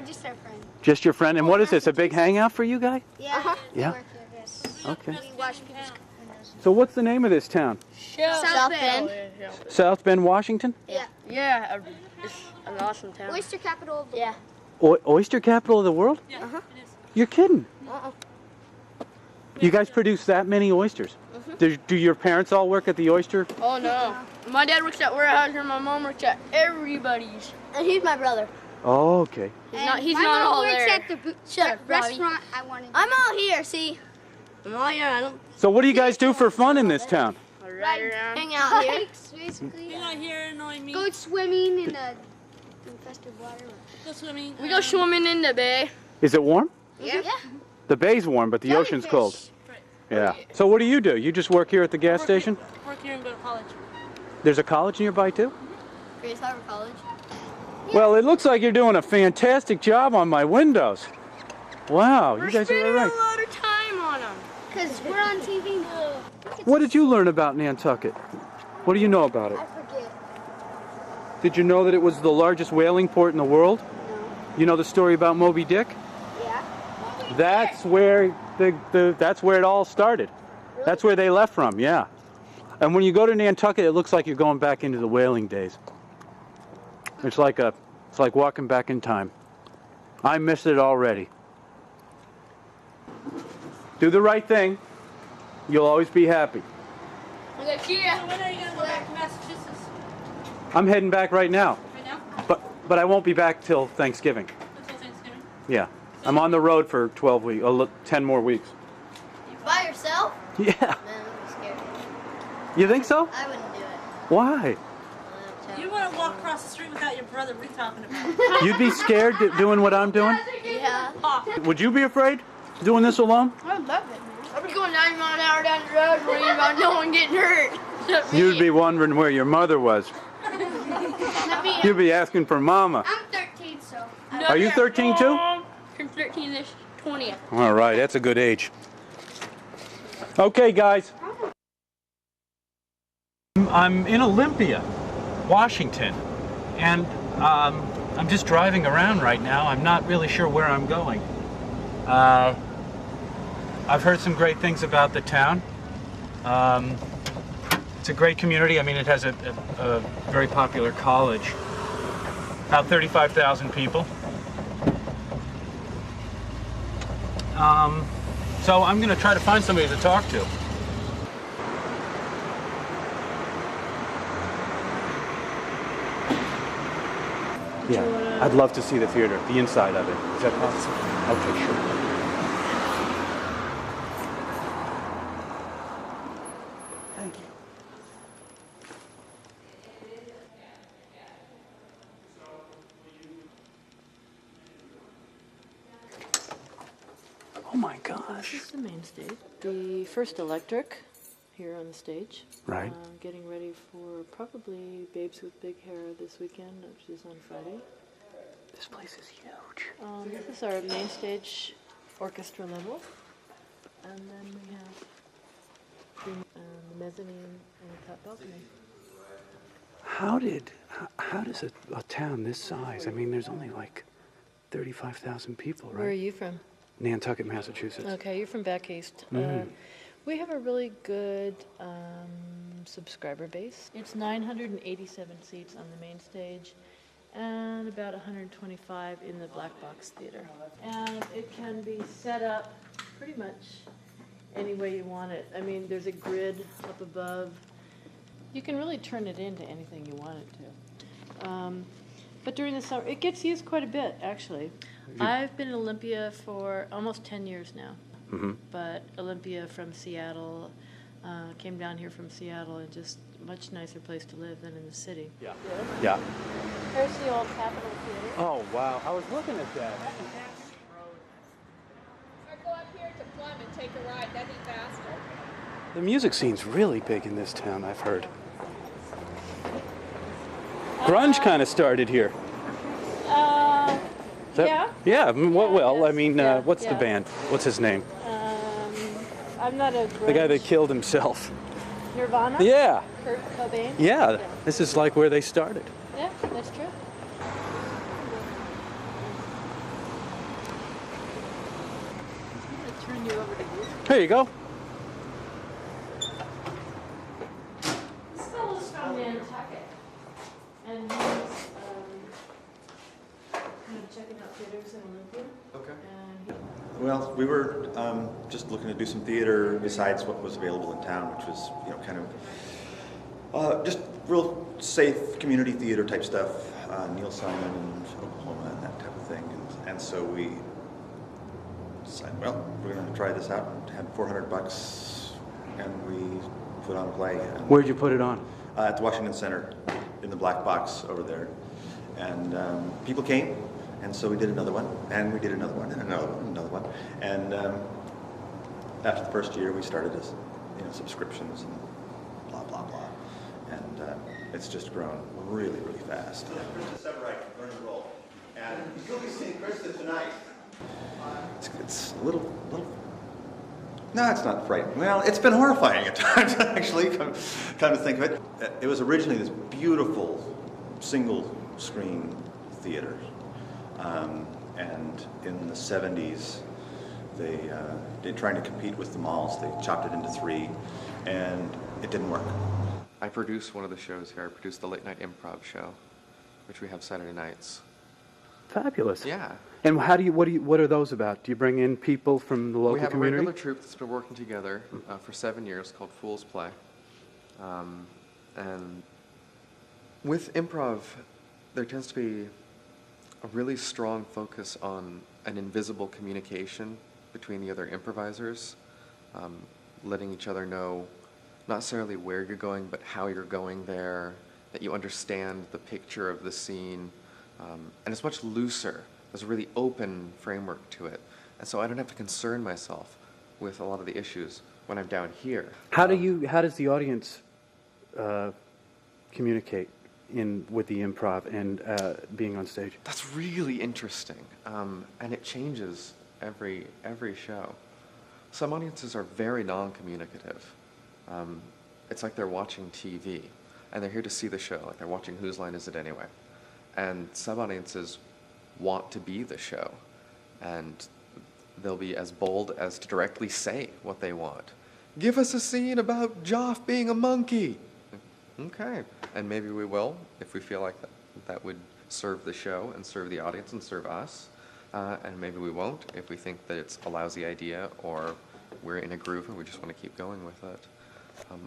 Just our friend. Just your friend? And what is this, a big hangout for you guys? Yeah. Yeah? Work here, yes. Okay. We wash people's windows. So what's the name of this town? South Bend. South Bend, Washington? Yeah. Yeah, it's an awesome town. Oyster capital of the world. Oyster capital of the world? Yeah, it is. You're kidding. Uh-uh. You guys produce that many oysters? Do your parents all work at the oyster? Oh, no. My dad works at warehouse and my mom works at everybody's. And he's my brother. Oh, okay. He's not all there. My mom works at the restaurant I wanted. I'm all here, see? Oh, yeah, I don't So what do you guys do for fun in this town? ride around. Hang out here. Basically. You're not here annoying me. Go swimming in the infested water. Go swimming. We go swimming in the bay. Is it warm? Yeah. The bay's warm, but the ocean's cold. Right. Yeah. So what do? You just work here at the gas station? Work here and go to college. There's a college nearby too? Grace Harbor College. Well, it looks like you're doing a fantastic job on my windows. Wow, We're you guys spending are all right. a lot of time on them. Because we're on TV. What did you learn about Nantucket? What do you know about it? I forget. Did you know that it was the largest whaling port in the world? No. You know the story about Moby Dick? Yeah. That's where that's where it all started. Really? That's where they left from, yeah. And when you go to Nantucket, it looks like you're going back into the whaling days. It's like walking back in time. I miss it already. Do the right thing. You'll always be happy. So when are you going to go back to Massachusetts? I'm heading back right now. Right now? But I won't be back till Thanksgiving. Until Thanksgiving? Yeah. I'm on the road for 12 weeks, 10 more weeks. By yourself? Yeah. Man, I'd be scared. You think so? I wouldn't do it. Why? You want to walk across the street without your brother. What are you talking about? You'd be scared doing what I'm doing? Yeah. Would you be afraid doing this alone? I love it, man. I'll be going 90 miles an hour down the road worrying about no one getting hurt. Except me. You'd be wondering where your mother was. You'd be asking for mama. I'm 13, so. No, Are you yeah. 13 too? Turn 13 this 20th. All right, that's a good age. Okay, guys. I'm in Olympia, Washington, and I'm just driving around right now. I'm not really sure where I'm going. I've heard some great things about the town. It's a great community. I mean, it has a very popular college. About 35,000 people. So I'm going to try to find somebody to talk to. Yeah, I'd love to see the theater, the inside of it. Is that possible? Okay, sure. Thank you. Oh my gosh. This is the main stage. The first electric here on the stage. Right. Getting ready for probably Babes with Big Hair this weekend, which is on Friday. This place is huge. This is our main stage orchestra level. And then we have the mezzanine and the top balcony. How does a town this size, I mean, there's only like 35,000 people, right? Where are you from? Nantucket, Massachusetts. Okay, you're from back east. We have a really good subscriber base. It's 987 seats on the main stage and about 125 in the black box theater. And it can be set up pretty much any way you want it. I mean, there's a grid up above. You can really turn it into anything you want it to. But during the summer, it gets used quite a bit, actually. I've been in Olympia for almost 10 years now. But Olympia from Seattle, came down here from Seattle, and just a much nicer place to live than in the city. Yeah. Yeah. There's the old Capitol Theater. Oh, wow. I was looking at that. Or go up here to Plum and take a ride. That'd be faster. The music scene's really big in this town, I've heard. Grunge kind of started here. Yeah. Yeah. I mean, I mean, Yeah, what's the yeah. band? What's his name? I'm not a The guy that grunge- killed himself. Nirvana? Yeah. Kurt Cobain? Yeah. This is like where they started. Yeah, that's true. Here you go. This fellow's from Nantucket, and he's kind of checking out theaters in Olympia. Okay. And Well, we were just looking to do some theater besides what was available in town, which was, kind of just real safe community theater type stuff, Neil Simon and Oklahoma and that type of thing. And so we decided, well, we're going to try this out. And had $400, and we put on a play. And, Where'd you put it on? at the Washington Center, in the black box over there. And people came. And so we did another one, and we did another one, and another one, and another one. And after the first year, we started as, subscriptions and blah, blah, blah. And it's just grown really, really fast. Krista Severite, learn the role. And you'll be seeing Krista tonight. It's a little, no, it's not frightening. Well, it's been horrifying at times, actually, come to think of it. It was originally this beautiful single-screen theater. And in the 70s, they trying to compete with the malls. They chopped it into 3, and it didn't work. I produce one of the shows here. I produce the late night improv show, which we have Saturday nights. Fabulous. Yeah. And what are those about? Do you bring in people from the local We have community? a regular troupe that's been working together for 7 years called Fool's Play. And with improv, there tends to be a really strong focus on an invisible communication between the other improvisers, letting each other know not necessarily where you're going, but how you're going there, that you understand the picture of the scene, and it's much looser. There's a really open framework to it, and so I don't have to concern myself with a lot of the issues when I'm down here. How does the audience communicate with the improv and being on stage? That's really interesting, and it changes every show. Some audiences are very non-communicative. It's like they're watching TV, and they're here to see the show, like they're watching Whose Line Is It Anyway? And some audiences want to be the show, and they'll be as bold as to directly say what they want. Give us a scene about Joff being a monkey. Okay, and maybe we will, if we feel like that would serve the show and serve the audience and serve us, and maybe we won't if we think that it's a lousy idea or we're in a groove and we just want to keep going with it.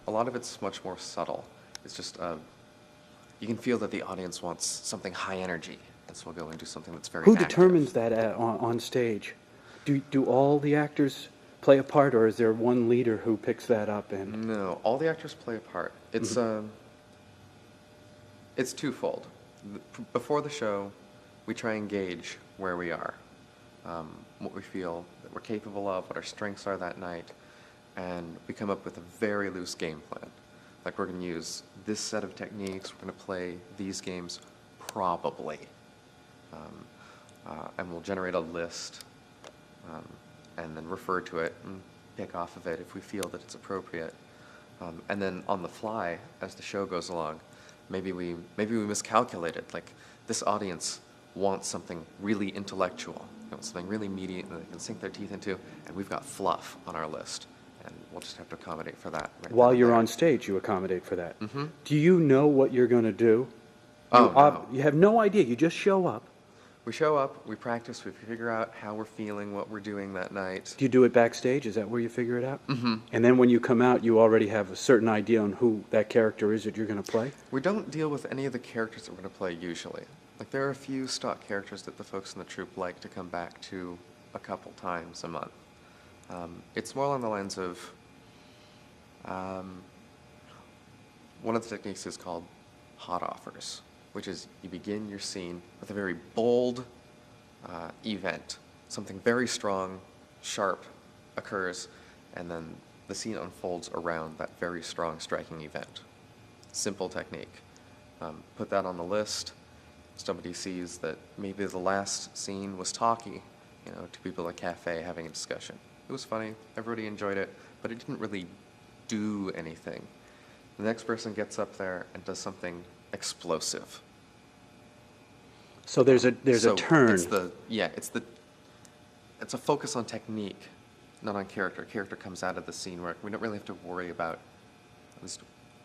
A lot of it's much more subtle. It's just, you can feel that the audience wants something high energy, and so we'll go and do something that's very Who active. determines that on stage? Do all the actors play a part, or is there one leader who picks that up? And No, all the actors play a part. It's it's twofold. Before the show, we try and gauge where we are, what we feel that we're capable of, what our strengths are that night, and we come up with a very loose game plan. Like, we're going to use this set of techniques, we're going to play these games probably, and we'll generate a list, and then refer to it and pick off of it if we feel that it's appropriate. And then on the fly, as the show goes along, maybe we miscalculated. Like, this audience wants something really intellectual, something really meaty that they can sink their teeth into, and we've got fluff on our list, and we'll just have to accommodate for that. while you're on stage, you accommodate for that. Mm-hmm. Do you know what you're going to do? No. You have no idea. You just show up. We show up, we practice, we figure out how we're feeling, what we're doing that night. Do you do it backstage? Is that where you figure it out? Mm-hmm. And then when you come out, you already have a certain idea on who that character is that you're going to play? We don't deal with any of the characters that we're going to play usually. Like, there are a few stock characters that the folks in the troupe like to come back to a couple times a month. It's more along the lines of, one of the techniques is called hot offers, which is you begin your scene with a very bold event. Something very strong, sharp occurs, and then the scene unfolds around that very strong, striking event. Simple technique. Put that on the list. Somebody sees that maybe the last scene was talky, two people at a cafe having a discussion. It was funny, everybody enjoyed it, but it didn't really do anything. The next person gets up there and does something explosive. So there's a turn. It's a focus on technique not on character. Character comes out of the scene where we don't really have to worry about, at least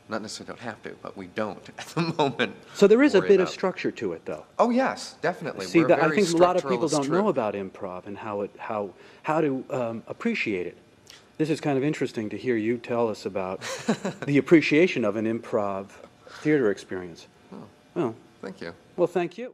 not necessarily don't have to, but we don't at the moment. So there is a worry bit of about- structure to it, though. Oh yes, definitely. See, We're I very think a lot of people structuralist don't know troupe. about improv and how to appreciate it. This is kind of interesting to hear you tell us about the appreciation of an improv theater experience. Oh, Well, thank you. well, thank you.